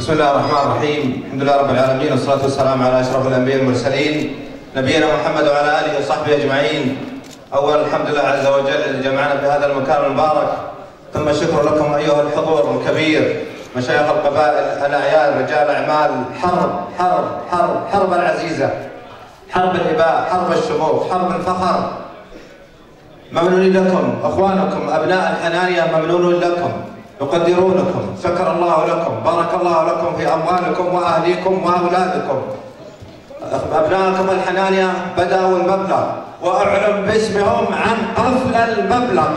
بسم الله الرحمن الرحيم. الحمد لله رب العالمين، والصلاة والسلام على أشرف الأنبياء والمرسلين نبينا محمد وعلى آله وصحبه أجمعين. أولا الحمد لله عز وجل الذي جمعنا في هذا المكان المبارك، ثم الشكر لكم أيها الحضور الكبير، مشايخ القبائل، الأعيان، رجال أعمال. حرب العزيزة، حرب الإباء، حرب الشموخ، حرب الفخر. ممنون لكم أخوانكم أبناء الحنانية، ممنون لكم، يقدرونكم، شكر الله لكم، بارك الله لكم في أموالكم وأهليكم وأولادكم. أبنائكم الحنانية بدأوا المبلغ، وأعلن باسمهم عن قفل المبلغ.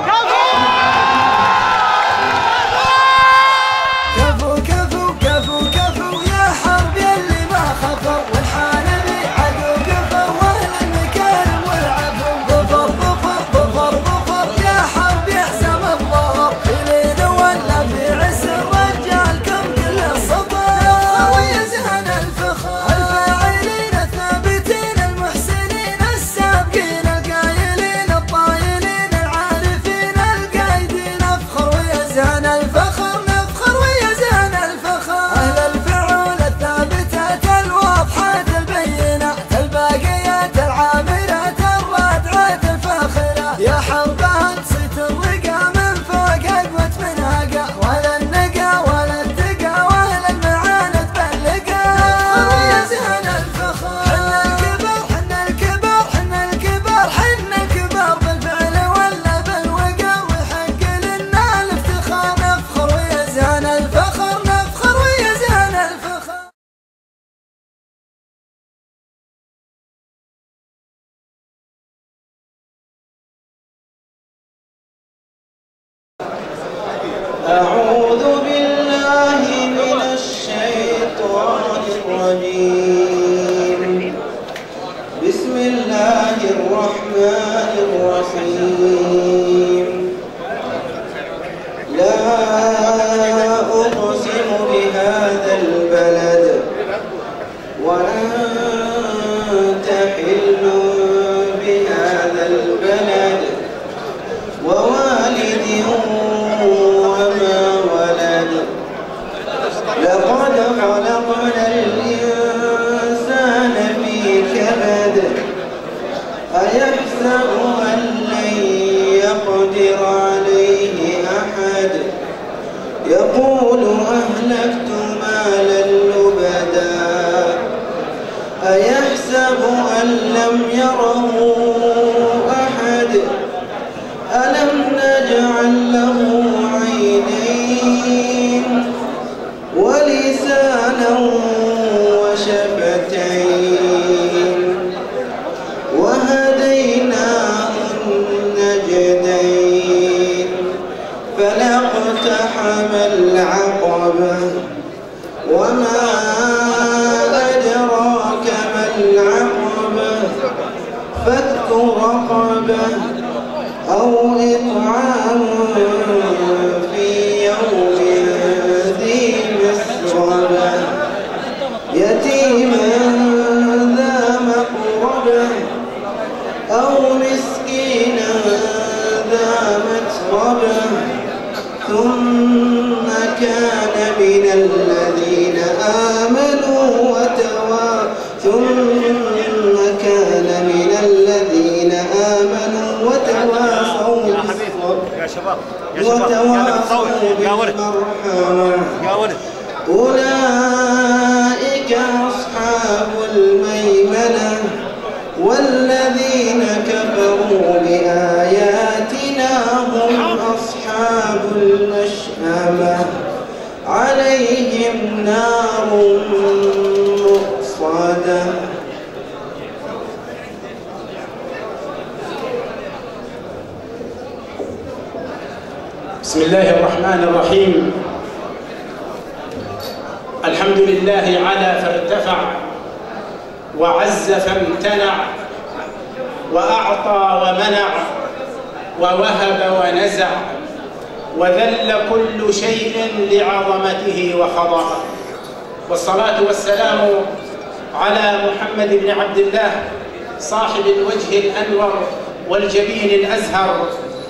أعوذ بالله من الشيطان الرجيم. بسم الله الرحمن الرحيم. لا أقسم بهذا البلد وأنت حل بهذا البلد ووالد وما ولد. لقد خلقنا الإنسان في كبد. أيحسب أن لن يقدر عليه أحد. يقول أهلكت مالا لبدا. أيحسب أن لم يره أحد. ألم نجعل له عينين ولسانا وشفتين وهديناه النجدين. فلاقتحم العقبة وما أدراك ما العقبة. فك رقبة أو إطعام في يوم ذي مسغبة يتيما ذا مقربة أو مسكينا ذا متربة. ثم كان من الذين آمنوا وتواصوا بالصبر وتواصوا بالمرحمة. أولئك أصحاب الميمنة. والذين كفروا بآياتنا هم أصحاب المشأمة. عليهم نار مؤصدة. بسم الله الرحمن الرحيم. الحمد لله على فارتفع وعز فامتنع وأعطى ومنع ووهب ونزع وذل كل شيء لعظمته وخضع. والصلاة والسلام على محمد بن عبد الله صاحب الوجه الأنور والجبين الأزهر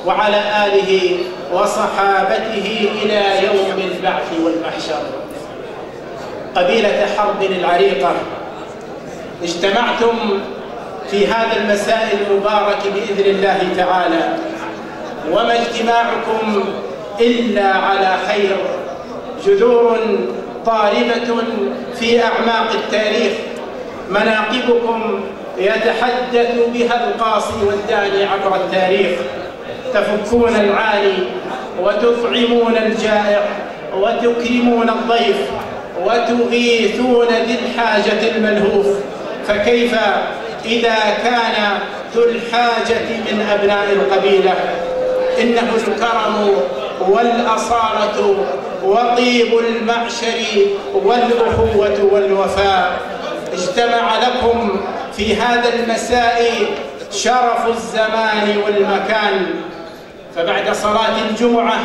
وعلى آله وصحابته إلى يوم البعث والمحشر. قبيلة حرب العريقة، اجتمعتم في هذا المساء المبارك بإذن الله تعالى، وما اجتماعكم إلا على خير. جذور طاربة في أعماق التاريخ، مناقبكم يتحدث بها القاصي والداني عبر التاريخ. تفكون العاني وتطعمون الجائع وتكرمون الضيف وتغيثون ذي الحاجة الملهوف. فكيف إذا كان ذو الحاجة من أبناء القبيلة؟ إنه الكرم والأصالة وطيب المعشر والأخوة والوفاء. اجتمع لكم في هذا المساء شرف الزمان والمكان. فبعد صلاة الجمعة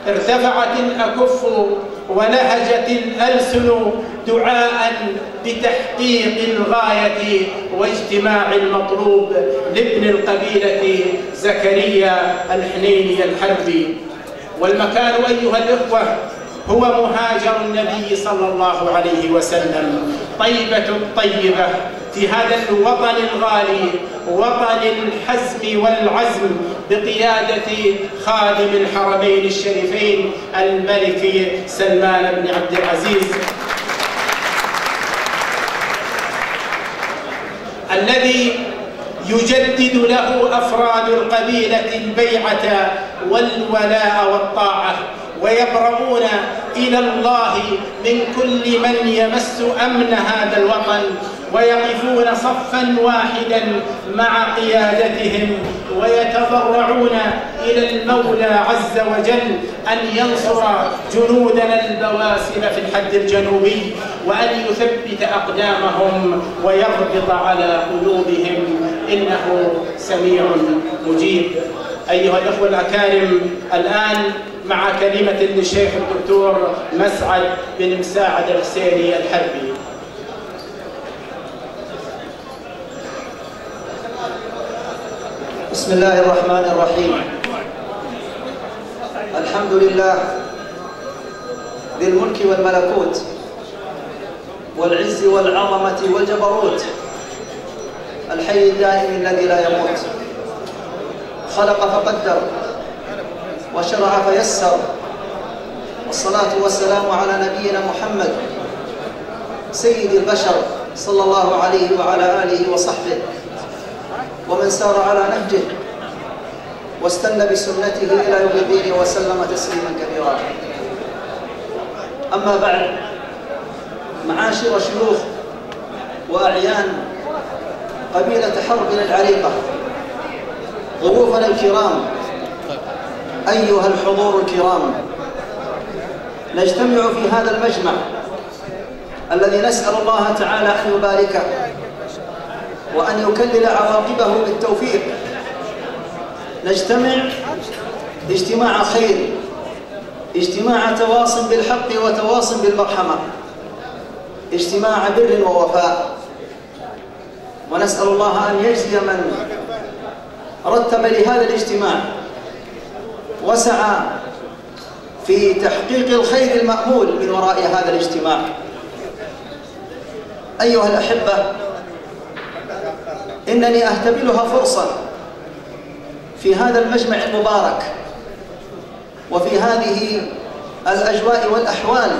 ارتفعت الأكف ولهجت الألسن دعاء بتحقيق الغاية واجتماع المطلوب لابن القبيلة زكريا الحنيني الحربي. والمكان أيها الإخوة هو مهاجر النبي صلى الله عليه وسلم، طيبة الطيبة، في هذا الوطن الغالي، وطن الحزم والعزم، بقيادة خادم الحرمين الشريفين الملك سلمان بن عبد العزيز، الذي يجدد له أفراد القبيلة البيعة والولاء والطاعة، ويبرؤون إلى الله من كل من يمس أمن هذا الوطن، ويقفون صفا واحدا مع قيادتهم، ويتضرعون إلى المولى عز وجل أن ينصر جنودنا البواسل في الحد الجنوبي، وأن يثبت أقدامهم ويربط على قلوبهم، إنه سميع مجيب. أيها الأخوة الأكارم، الآن مع كلمة للشيخ الدكتور مسعد بن مساعد الحسيني الحربي. بسم الله الرحمن الرحيم. الحمد لله ذي الملك والملكوت والعز والعظمة والجبروت، الحي الدائم الذي لا يموت، خلق فقدر وشرع فيسر، والصلاة والسلام على نبينا محمد سيد البشر صلى الله عليه وعلى آله وصحبه ومن سار على نهجه واستنى بسنته إلى يوم الدين وسلم تسليما كثيرا. أما بعد، معاشر شيوخ وأعيان قبيلة حرب العريقة، ضيوفنا الكرام، أيها الحضور الكرام، نجتمع في هذا المجمع الذي نسأل الله تعالى أن يباركه وأن يكلل عواقبه بالتوفيق. نجتمع اجتماع خير، اجتماع تواص بالحق وتواص بالمرحمة، اجتماع بر ووفاء. ونسأل الله أن يجزي من رتب لهذا الاجتماع وسعى في تحقيق الخير المأمول من وراء هذا الاجتماع. أيها الأحبة، إنني أهتبلها فرصة في هذا المجمع المبارك وفي هذه الأجواء والأحوال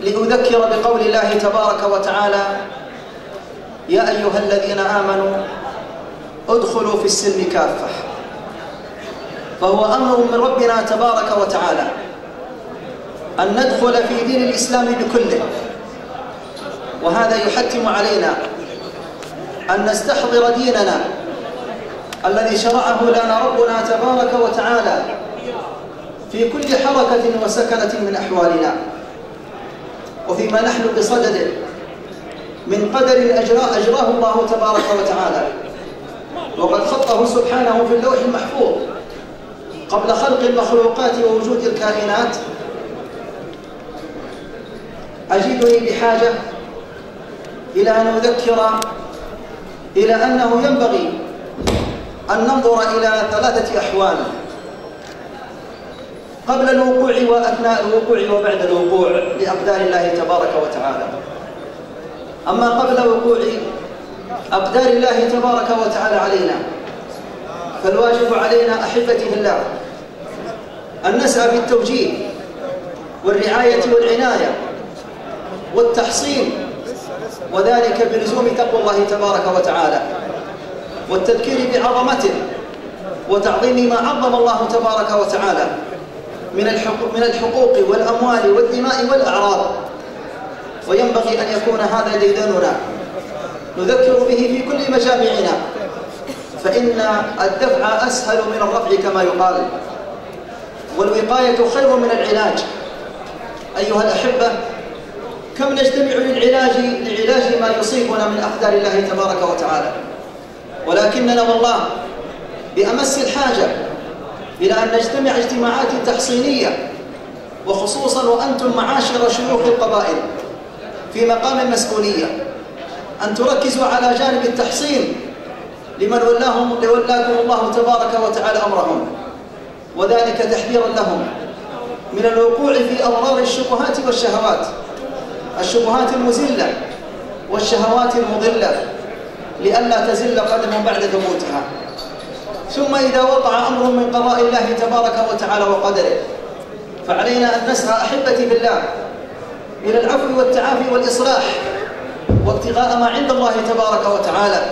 لأذكر بقول الله تبارك وتعالى: يا أيها الذين آمنوا ادخلوا في السلم كافة. فهو أمر من ربنا تبارك وتعالى أن ندخل في دين الإسلام بكله، وهذا يحتم علينا أن نستحضر ديننا الذي شرعه لنا ربنا تبارك وتعالى في كل حركة وسكنة من أحوالنا، وفيما نحن بصدده من قدر أجراه الله تبارك وتعالى، وقد خطه سبحانه في اللوح المحفوظ قبل خلق المخلوقات ووجود الكائنات. أجدني بحاجة إلى أن أذكر إلى أنه ينبغي أن ننظر إلى ثلاثة أحوال. قبل الوقوع وأثناء الوقوع وبعد الوقوع لأقدار الله تبارك وتعالى. أما قبل وقوع أقدار الله تبارك وتعالى علينا، فالواجب علينا أحبتي في الله أن نسعى في التوجيه والرعاية والعناية والتحصين، وذلك بلزوم تقوى الله تبارك وتعالى والتذكير بعظمته وتعظيم ما عظم الله تبارك وتعالى من الحقوق والأموال والدماء والأعراض. وينبغي أن يكون هذا ديدننا نذكر به في كل مجامعنا، فإن الدفع أسهل من الرفع كما يقال، والوقاية خير من العلاج. أيها الأحبة، كم نجتمع لعلاج ما يصيبنا من أقدار الله تبارك وتعالى، ولكننا والله بأمس الحاجة إلى أن نجتمع اجتماعات تحصينية، وخصوصا وأنتم معاشر شيوخ القبائل في مقام المسؤولية، أن تركزوا على جانب التحصين لمن ولاكم الله تبارك وتعالى أمرهم، وذلك تحذيرا لهم من الوقوع في أضرار الشبهات والشهوات، الشبهات المزلة والشهوات المضلة، لئلا تزل قدم بعد ثبوتها. ثم إذا وقع أمر من قضاء الله تبارك وتعالى وقدره، فعلينا أن نسعى أحبتي في الله إلى العفو والتعافي والإصلاح وابتغاء ما عند الله تبارك وتعالى.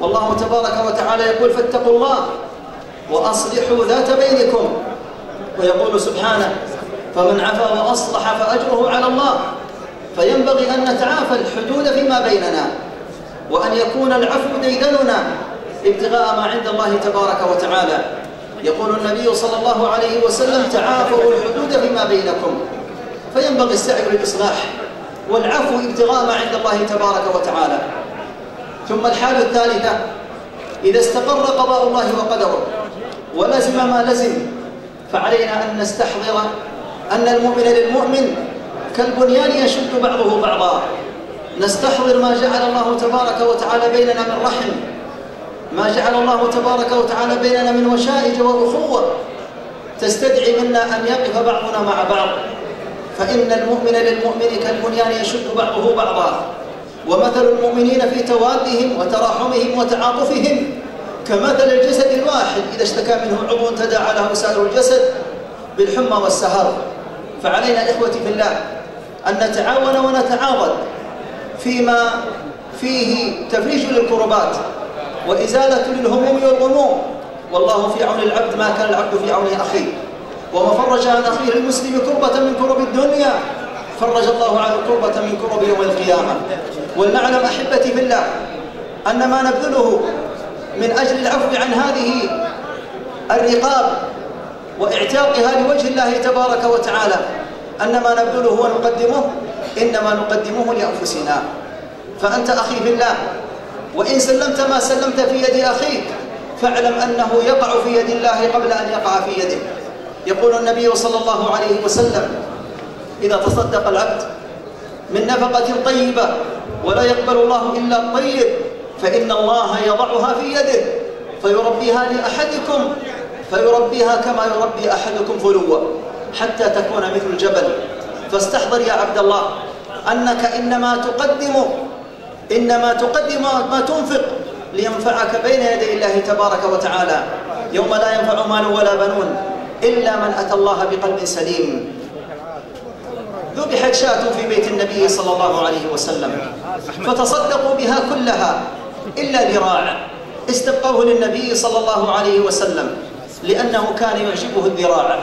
والله تبارك وتعالى يقول: فاتقوا الله وأصلحوا ذات بينكم. ويقول سبحانه: فمن عفا وأصلح فأجره على الله. فينبغي أن نتعافى الحدود فيما بيننا، وأن يكون العفو ديدننا ابتغاء ما عند الله تبارك وتعالى. يقول النبي صلى الله عليه وسلم: تعافوا الحدود فيما بينكم. فينبغي السعي للإصلاح والعفو ابتغاء ما عند الله تبارك وتعالى. ثم الحالة الثالثة: إذا استقر قضاء الله وقدره ولزم ما لزم، فعلينا أن نستحضر أن المؤمن للمؤمن كالبنيان يشد بعضه بعضا. نستحضر ما جعل الله تبارك وتعالى بيننا من رحم، ما جعل الله تبارك وتعالى بيننا من وشائج وأخوة تستدعي منا أن يقف بعضنا مع بعض. فإن المؤمن للمؤمن كالبنيان يشد بعضه بعضا، ومثل المؤمنين في توادهم وتراحمهم وتعاطفهم كمثل الجسد الواحد إذا اشتكى منه عضو تداعى له سائر الجسد بالحمى والسهر. فعلينا إخوتي في الله أن نتعاون ونتعاضد فيما فيه تفريج للكربات وإزالة للهموم والغموم. والله في عون العبد ما كان العبد في عون أخيه، وما فرج عن أخيه المسلم كربة من كرب الدنيا فرج الله عنه كربة من كرب يوم القيامة. ولنعلم أحبتي في الله أن ما نبذله من أجل العفو عن هذه الرقاب واعتاقها لوجه الله تبارك وتعالى، أن ما نبذله ونقدمه إنما نقدمه لأنفسنا. فأنت أخي في الله، وإن سلمت ما سلمت في يد أخيك فاعلم أنه يقع في يد الله قبل أن يقع في يده. يقول النبي صلى الله عليه وسلم: إذا تصدق العبد من نفقة طيبة ولا يقبل الله إلا الطيب فإن الله يضعها في يده فيربيها لأحدكم فيربيها كما يربي أحدكم فلوة حتى تكون مثل الجبل. فاستحضر يا عبد الله أنك إنما تقدم ما تنفق لينفعك بين يدي الله تبارك وتعالى يوم لا ينفع مال ولا بنون إلا من أتى الله بقلب سليم. ذبحت شاة في بيت النبي صلى الله عليه وسلم فتصدقوا بها كلها إلا ذراع، استبقوه للنبي صلى الله عليه وسلم لأنه كان يعجبه الذراع.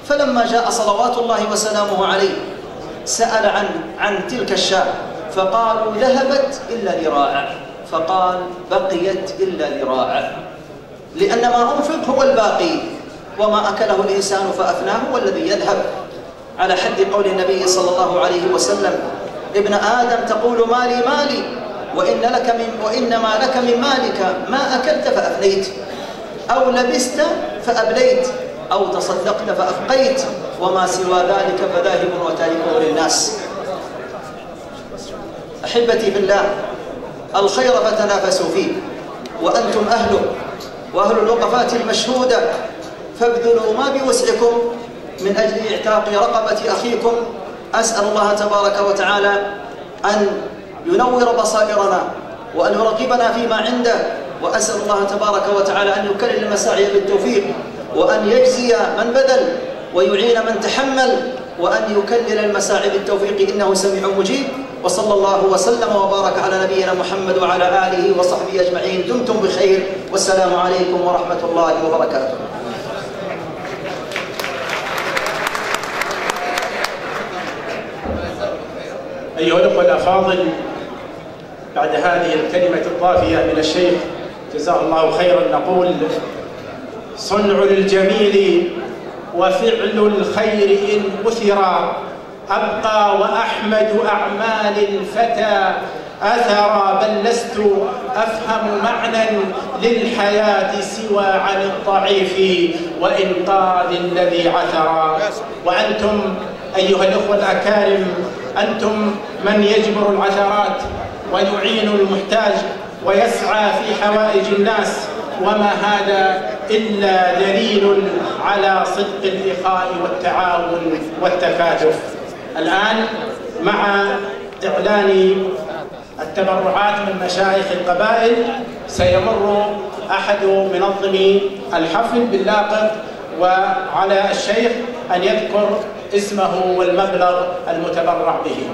فلما جاء صلوات الله وسلامه عليه سأل عن تلك الشاة فقالوا: ذهبت إلا ذراع. فقال: بقيت إلا ذراع، لأن ما أنفق هو الباقي، وما أكله الإنسان فأفناه هو الذي يذهب، على حد قول النبي صلى الله عليه وسلم: ابن آدم تقول مالي مالي وإنما لك من مالك ما أكلت فأفنيت، أو لبست فأبليت، أو تصدقت فأبقيت، وما سوى ذلك فذاهب وتاركه للناس. أحبتي بالله، الخير فتنافسوا فيه وأنتم أهله وأهل الوقفات المشهودة، فابذلوا ما بوسعكم من أجل إعتاق رقبة أخيكم. أسأل الله تبارك وتعالى أن ينور بصائرنا وأن يرغبنا فيما عنده، وأسأل الله تبارك وتعالى أن يكلل المساعي بالتوفيق، وأن يجزي من بذل ويعين من تحمل، وأن يكلل المساعي بالتوفيق إنه سميع مجيب. وصلى الله وسلم وبارك على نبينا محمد وعلى آله وصحبه أجمعين. دمتم بخير، والسلام عليكم ورحمة الله وبركاته. أيها الأخوة الأفاضل، بعد هذه الكلمة الضافية من الشيخ جزاه الله خيرا نقول: صنع للجميل وفعل الخير إن أثرا، أبقى وأحمد أعمال الفتى أثرا، بل لست أفهم معنى للحياة سوى عن الضعيف وإنقاذ الذي عثرا. وأنتم أيها الأخوة الأكارم، أنتم من يجبر العثرات ويعين المحتاج ويسعى في حوائج الناس، وما هذا إلا دليل على صدق الإخاء والتعاون والتكاتف. الآن مع إعلان التبرعات من مشايخ القبائل سيمر أحد منظمي الحفل باللاقط، وعلى الشيخ أن يذكر اسمه والمبلغ المتبرع به.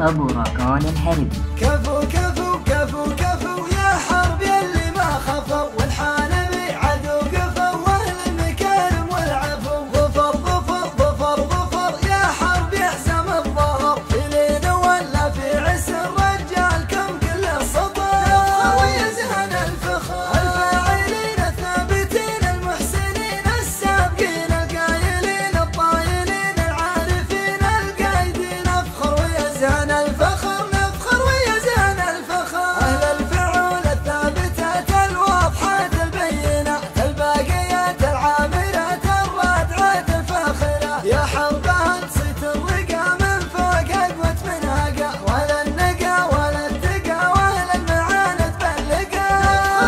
أبو ركان الحربي. كفو كفو كفو كفو يا حرب يلي ما خفوا، والحانمي عدو قفوا، واهل المكارم والعفو. ظفر ظفر ظفر ظفر يا حرب يحزم الظهر، في ليل ولا في عسر رجالكم كل السطر. ويزهن الفخر الفاعلين الثابتين المحسنين السابقين القايلين الطايلين العارفين القايدين. افخر ويزهن الفخر، نفخر ويزهن الفخر. اهل الفعول الثابتات الواضحات البينات الباقيات العامرات الرادعات الفاخرة. يا حربان صيت الرقا من فوق اقوت من هقا، ولا النقا ولا التقى واهل المعاني تبلقا.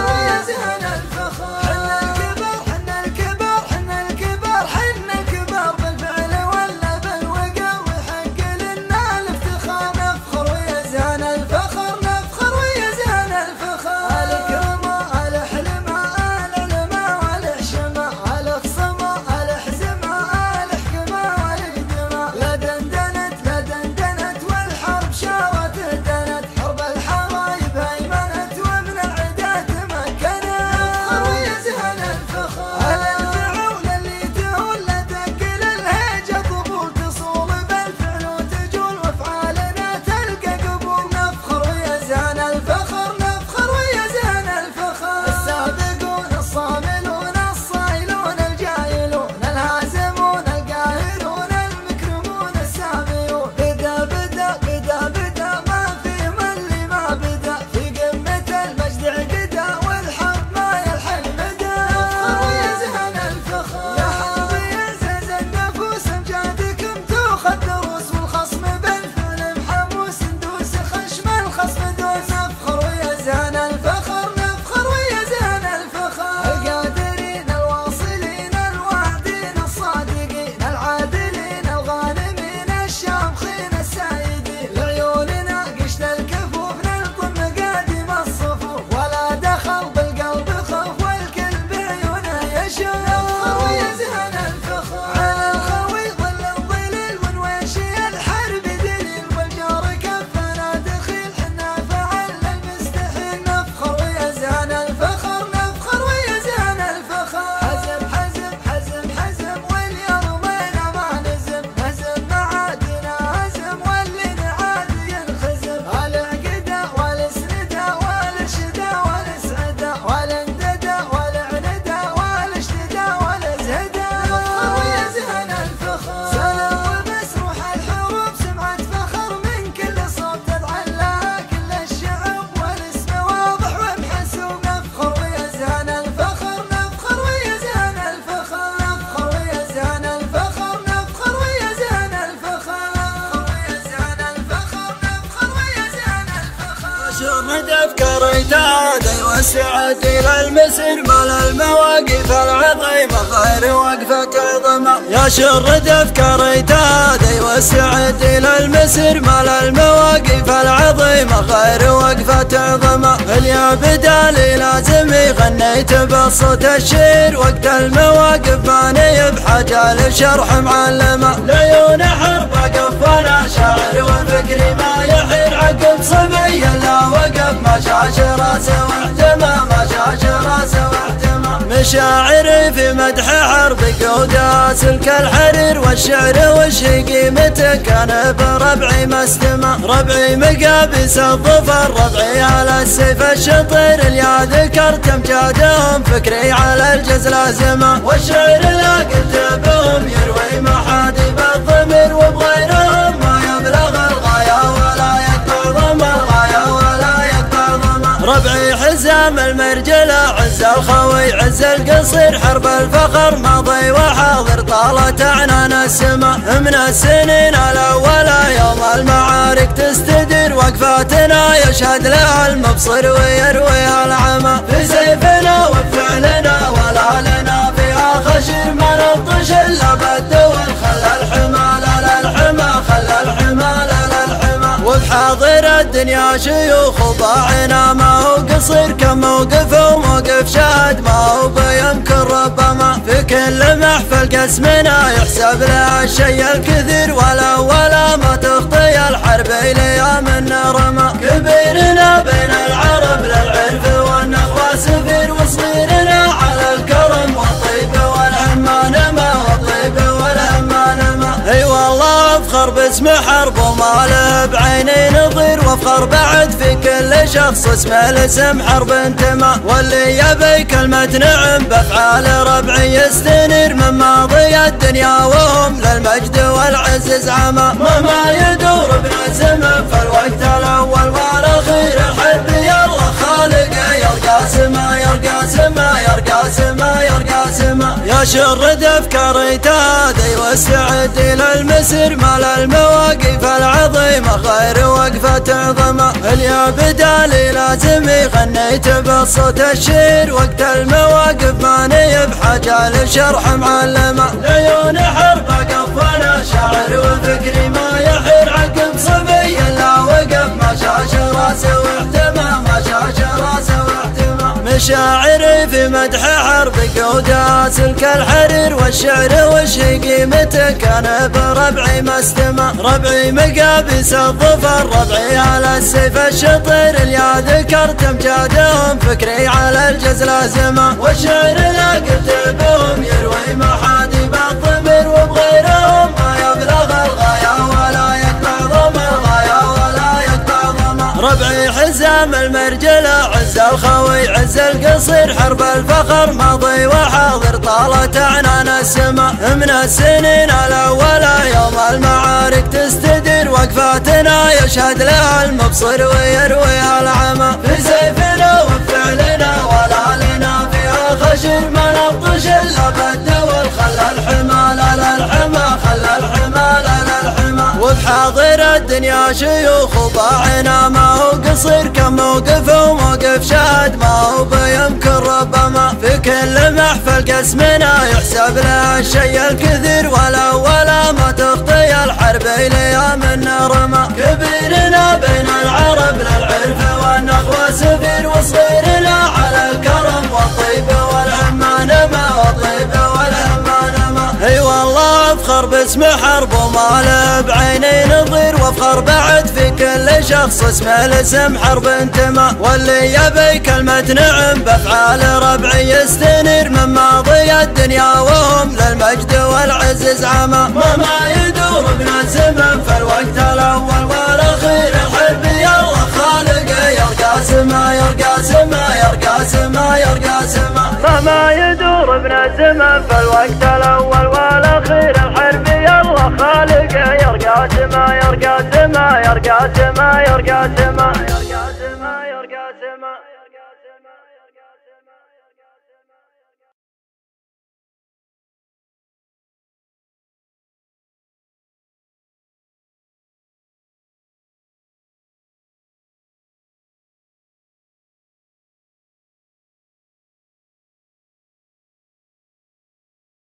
ويزهن الفخر حنا الكبر حنا الكبر حنا الكبر حنا الكبر، بالفعل ولا بالوقا، وحق لنا الافتخار. نفخر ويزهن الفخر، نفخر ويزهن الفخر. الكرماء الحلماء العلماء والحشماء الخصماء الحزماء الحكماء والقدماء. لا دندنت لا دندنت والحرب شاوت دنت، حرب الحرايب هيمنت ومن العدا تمكنت. نفخر ويزهن الفخر. الفعول اللي تهول تقل الهيجة طبول، تصول بالفعل وتجول وافعالنا تلقى قبول. نفخر ويزهن الفخر، نفخر ويزهن الفخر. السابقون الصاملون الصايلون الجايلون الهازمون القاهرون المكرمون الساميون. بدا بدا بدا بدا ما في من اللي ما بدا، في قمة المجد عقدا والحرب ما يلحق مدى. نفخر ويزهن الفخر. يا حرب يعزز النفوس امجادكم تؤخذ دروس، والخصم بالفعل محموس ندوس خشم الخصم دوس. نفخر ويزهن الفخر، نفخر ويزهن الفخر. القادرين الواصلين الواعدين الصادقين العادلين الغانمين الشامخين السايدين. لعيوننا قشت الكفوف نلطم مقادم الصفوف، ولا دخل بالقلب خوف والكل بعيونه يشوف. نفخر ويزهن الفخر. على الخوي ظل الظليل ونويشي الحرب دليل، والجار كفنا دخيل حنا فعلنا المستحيل. نفخر ويزهن الفخر، نفخر ويزهن الفخر. حزم حزم حزم حزم واليومين ما نزم، هزم معادنا هزم واللي نعادي ينخزم. العقدا والاسندا والاشدا والاسعدا والانتدا والعندا والاشتدا والازهدا. نفخر ويزهن الفخر. سلام ومسروح الحروب سمعة فخر من كل صوت تتعلى كل الشعب، والاسم واضح ومحسوب. نفخر ويزهن الفخر، نفخر ويزهن الفخر. نفخر ويزهن الفخر، نفخر ويزهن الفخر. نفخر ويزهن الفخر، نفخر ويزهن الفخر. شوف هدف كريتاد يوسع إلى المسير مال المواقف العظيمة خير وقفة عظمة يا شرد أفكاري تهادي واستعد إلى المسير مال المواقف العظيمة خير وقفة عظمة اليا بدالي لازمي غنيت بصوت الشعر وقت المواقف ماني بحاجة لشرح معلمة لعيون حرب أقف وأنا شاعر وفكري ما يحير عقب صبي إلا وقف ما شاش راسه واحتمى ما شاش راسه واحتمى مشاعري في مدح حرب قودة سلك الحرير والشعر وش قيمتك أنا بربعي ما استمع ربعي مقابس الظفر ربعي على السيف الشطير اليا ذكرت امجادهم فكري على الجز لازمة والشعر لا قلت بهم يروي محادب الضمير وبغيرهم ما يبلغ الغاية ولا يقطع ضم الغاية ولا يقطع ضم ربعي حزام المرجلة عز الخوي عز القصير حرب الفخر ماضي وحاضر طالت عنان السما من السنين الأولى يوم المعارك تستدير وقفاتنا يشهد لها المبصر ويرويها العمى في سيفنا وفعلنا ولا لنا فيها خشير ما نبطش إلا بالدول خلى الحمى لا الحمى خلى الحمى لا الحمى وبحاضر الدنيا شيوخ وضاعنا ما هو قصير كم موقف وموقف شاهد ما هو بيمكن ربما في كل محفل قسمنا يحسب له الشيء الكثير ولا ما تخطي الحرب إليها من رمى كبيرنا بين العرب للعرف والنخوة سفير وصغيرنا على الكرم والطيب والهمان ما والطيب والهمان ما اي والله افخر باسم حرب وما له بعيني نظير وافخر بعد في كل شخص اسمه الاسم حرب انتمى واللي يبي كلمة نعم بافعال ربعي يستنير من ماضي الدنيا وهم للمجد والعز زعما ما يدور ابن الزمن فالوقت الاول والاخير الحرب يلا خالقه يرقى سما يرقى سما يرقى سما يرقى سما يا شرد افكاري تهادي واستعد الى المسير مال المواقف العظيمة خير وقفة عظمة اليا بدالي لازمي غنيت بصوت الشعر وقت المواقف ماني بحاجة لشرح معلمة لعيون حرب أقف وأنا شاعر وفكري ما يحير عقب صبي إلا وقف ما شاش راسه واحتمى ما شاش راسه واحتمى مشاعري في مدح حرب قودة سلك الحرير والشعر وش قيمتك أنا بربعي ما استمع ربعي مقابس الظفر ربعي على السيف الشطير اليا ذكرت امجادهم فكري على الجز لازمة والشعر لا قلت بهم يروي محادب الضمير وبغيرهم ما يبلغ الغاية ولا يقطع ضم الغاية ولا يقطع ضم ربعي حزام المرجلة عز الخوي عز القصير حرب الفخر ماضي وحاضر طالت عنان السما من السنين الأولى يوم المعارك تستدير وقفاتنا يشهد لها المبصر ويرويها العمى في سيفنا وفعلنا ولا لنا فيها خشير ما نبطش إلا بالدول خلى الحمى لا الحمى خلى الحمى لا الحمى وبحاضر الدنيا شيوخ وضاعنا ما هو قصير كم موقف وموقف شاهد ما هو بيمكن ربما في كل محفل قسمنا يحسب له الشيء الكثير ولا ما تخطي الحرب إليها من رمى كبيرنا بين العرب للعرف والنخوة سفير وصغيرنا على الكرم والطيب والهمان ما والطيب والهمان ما اي والله افخر باسم حرب وما له بعيني نظير وافخر بعد في كل شخص اسمه الاسم حرب انتمى واللي يبي كلمة نعم بافعال ربعي يستنير من ماضي الدنيا وهم للمجد والعز زعما ما يدور ابن الزمن فالوقت الاول والاخير الحرب يلا خالقه يرقى سما يرقى سما يرقى سما يرقى سما ما يدور ابن الزمن فالوقت الاول والاخير الحرب يلا خالقه يرقى سما يرقى سما يرقى سما يرقى سما